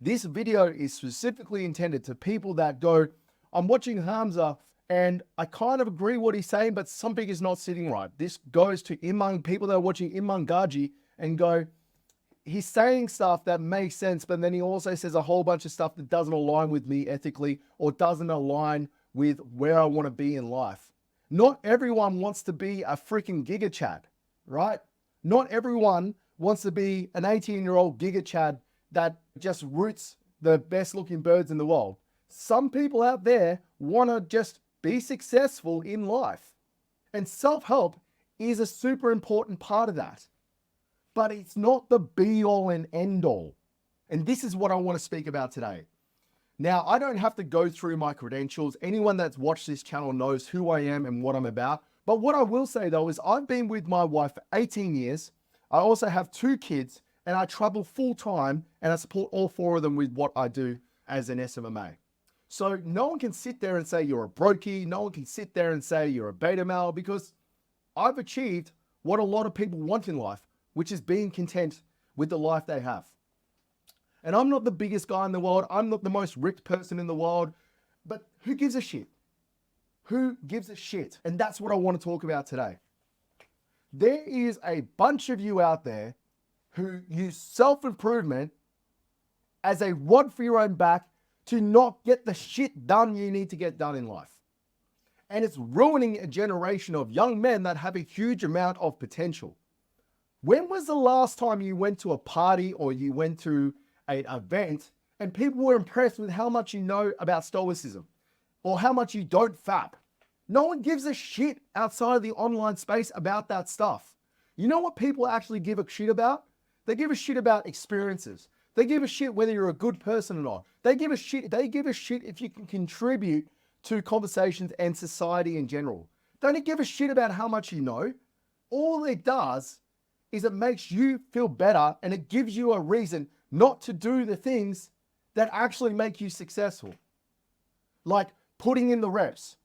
This video is specifically intended to people that go, I'm watching Hamza and I kind of agree what he's saying, but something is not sitting right. This goes to people that are watching Imam Gaji and go, he's saying stuff that makes sense, but then he also says a whole bunch of stuff that doesn't align with me ethically or doesn't align with where I want to be in life. Not everyone wants to be a freaking Giga Chad, right? Not everyone wants to be an 18-year-old Giga Chad that just roots the best looking birds in the world. Some people out there want to just be successful in life. And self-help is a super important part of that. But it's not the be all and end all. And this is what I want to speak about today. Now, I don't have to go through my credentials. Anyone that's watched this channel knows who I am and what I'm about. But what I will say though is I've been with my wife for 18 years. I also have 2 kids and I travel full time and I support all 4 of them with what I do as an SMMA. So no one can sit there and say you're a brokey. No one can sit there and say you're a beta male because I've achieved what a lot of people want in life, which is being content with the life they have. And I'm not the biggest guy in the world. I'm not the most ripped person in the world, but who gives a shit? Who gives a shit? And that's what I want to talk about today. There is a bunch of you out there who use self-improvement as a rod for your own back to not get the shit done you need to get done in life. And it's ruining a generation of young men that have a huge amount of potential. When was the last time you went to a party or you went to an event and people were impressed with how much you know about stoicism or how much you don't fap? No one gives a shit outside of the online space about that stuff. You know what people actually give a shit about? They give a shit about experiences. They give a shit whether you're a good person or not. They give a shit if you can contribute to conversations and society in general. They don't give a shit about how much you know. All it does is it makes you feel better and it gives you a reason not to do the things that actually make you successful. Like putting in the reps,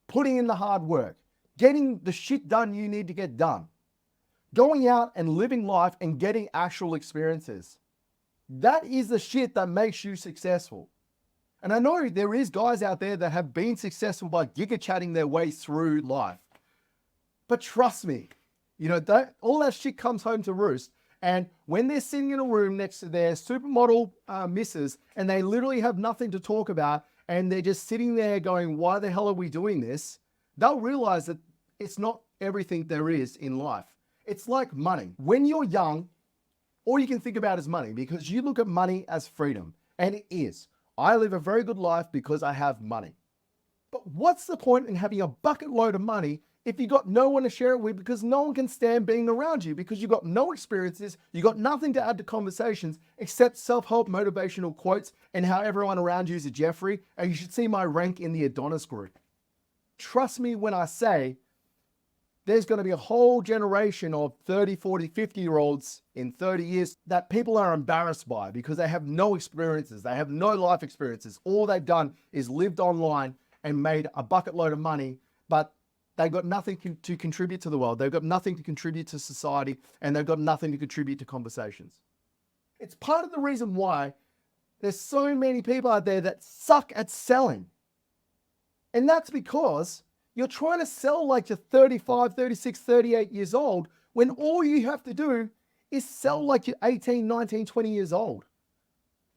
putting in the hard work, getting the shit done you need to get done, going out and living life and getting actual experiences. That is the shit that makes you successful. And I know there is guys out there that have been successful by giga chatting their way through life. But trust me, you know, all that shit comes home to roost. And when they're sitting in a room next to their supermodel missus and they literally have nothing to talk about and they're just sitting there going, why the hell are we doing this? They'll realize that it's not everything there is in life. It's like money. When you're young, all you can think about is money because you look at money as freedom. And it is. I live a very good life because I have money. But what's the point in having a bucket load of money if you got no one to share it with because no one can stand being around you because you got no experiences, you got nothing to add to conversations except self-help motivational quotes and how everyone around you is a Jeffrey, and you should see my rank in the Adonis group. Trust me when I say there's going to be a whole generation of 30, 40, 50-year-olds in 30 years that people are embarrassed by because they have no experiences. They have no life experiences. All they've done is lived online and made a bucket load of money, but they've got nothing to contribute to the world. They've got nothing to contribute to society, and they've got nothing to contribute to conversations. It's part of the reason why there's so many people out there that suck at selling. And that's because you're trying to sell like you're 35, 36, 38 years old when all you have to do is sell like you're 18, 19, 20 years old.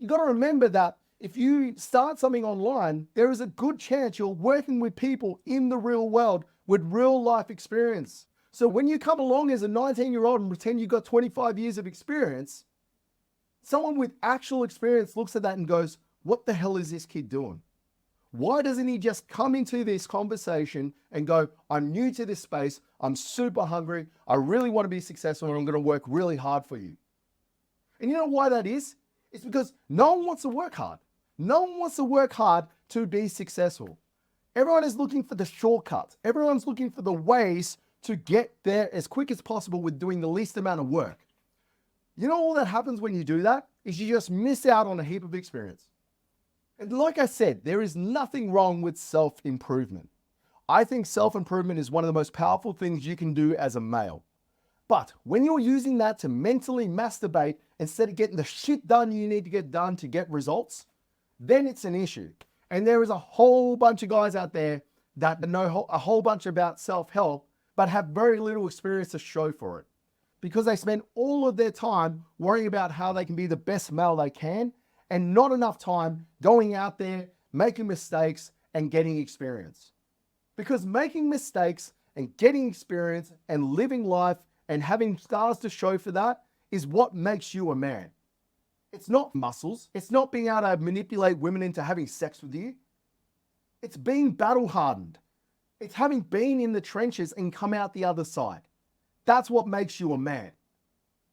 You got to remember that if you start something online, there is a good chance you're working with people in the real world with real life experience. So when you come along as a 19-year-old and pretend you've got 25 years of experience, someone with actual experience looks at that and goes, what the hell is this kid doing? Why doesn't he just come into this conversation and go, I'm new to this space, I'm super hungry, I really want to be successful and I'm going to work really hard for you. And you know why that is? It's because no one wants to work hard. No one wants to work hard to be successful. Everyone is looking for the shortcuts. Everyone's looking for the ways to get there as quick as possible with doing the least amount of work. You know all that happens when you do that is you just miss out on a heap of experience. And like I said, there is nothing wrong with self-improvement. I think self-improvement is one of the most powerful things you can do as a male. But when you're using that to mentally masturbate instead of getting the shit done you need to get done to get results, then it's an issue. And there is a whole bunch of guys out there that know a whole bunch about self-help, but have very little experience to show for it. Because they spend all of their time worrying about how they can be the best male they can, and not enough time going out there, making mistakes, and getting experience. Because making mistakes and getting experience and living life and having scars to show for that is what makes you a man. It's not muscles. It's not being able to manipulate women into having sex with you. It's being battle hardened. It's having been in the trenches and come out the other side. That's what makes you a man.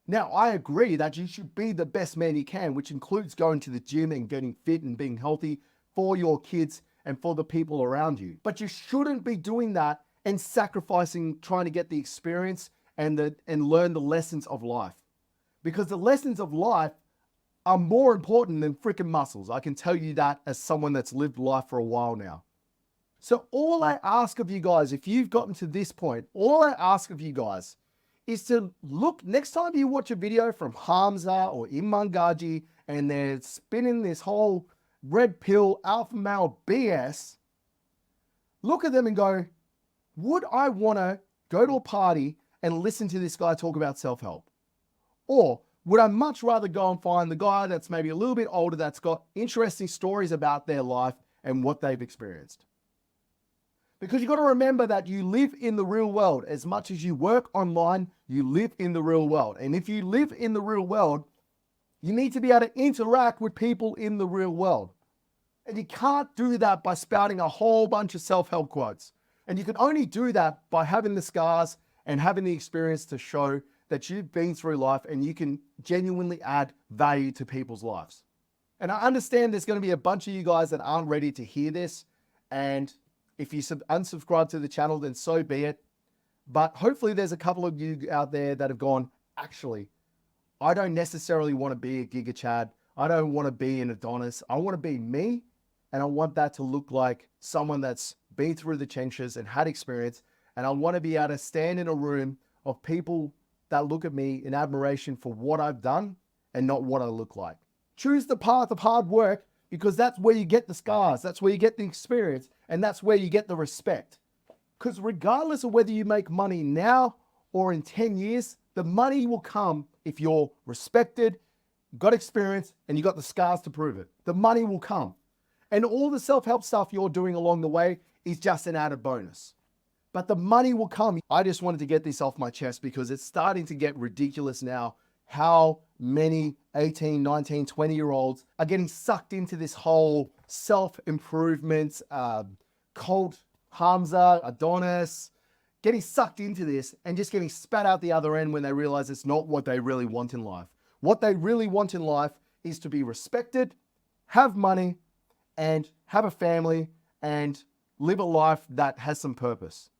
Now, I agree that you should be the best man you can, which includes going to the gym and getting fit and being healthy for your kids and for the people around you. But you shouldn't be doing that and sacrificing trying to get the experience and learn the lessons of life. Because the lessons of life are more important than freaking muscles. I can tell you that as someone that's lived life for a while now. So all I ask of you guys, if you've gotten to this point, all I ask of you guys is to look, next time you watch a video from Hamza or Imangaji and they're spinning this whole red pill alpha male BS, look at them and go, would I want to go to a party and listen to this guy talk about self-help? Or would I much rather go and find the guy that's maybe a little bit older that's got interesting stories about their life and what they've experienced? Because you've got to remember that you live in the real world. As much as you work online, you live in the real world. And if you live in the real world, you need to be able to interact with people in the real world. And you can't do that by spouting a whole bunch of self-help quotes. And you can only do that by having the scars and having the experience to show that you've been through life and you can genuinely add value to people's lives. And I understand there's going to be a bunch of you guys that aren't ready to hear this. And if you unsubscribe to the channel, then so be it. But hopefully there's a couple of you out there that have gone, actually, I don't necessarily want to be a Giga Chad. I don't want to be an Adonis. I want to be me. And I want that to look like someone that's been through the trenches and had experience. And I want to be able to stand in a room of people that look at me in admiration for what I've done and not what I look like. Choose the path of hard work, because that's where you get the scars. That's where you get the experience. And that's where you get the respect. Because regardless of whether you make money now or in 10 years, the money will come if you're respected, got experience, and you got the scars to prove it. The money will come. And all the self-help stuff you're doing along the way is just an added bonus. But the money will come. I just wanted to get this off my chest because it's starting to get ridiculous now how many 18, 19, 20-year-olds are getting sucked into this whole self-improvement, cult, Hamza, Adonis, getting sucked into this and just getting spat out the other end when they realize it's not what they really want in life. What they really want in life is to be respected, have money, and have a family and live a life that has some purpose.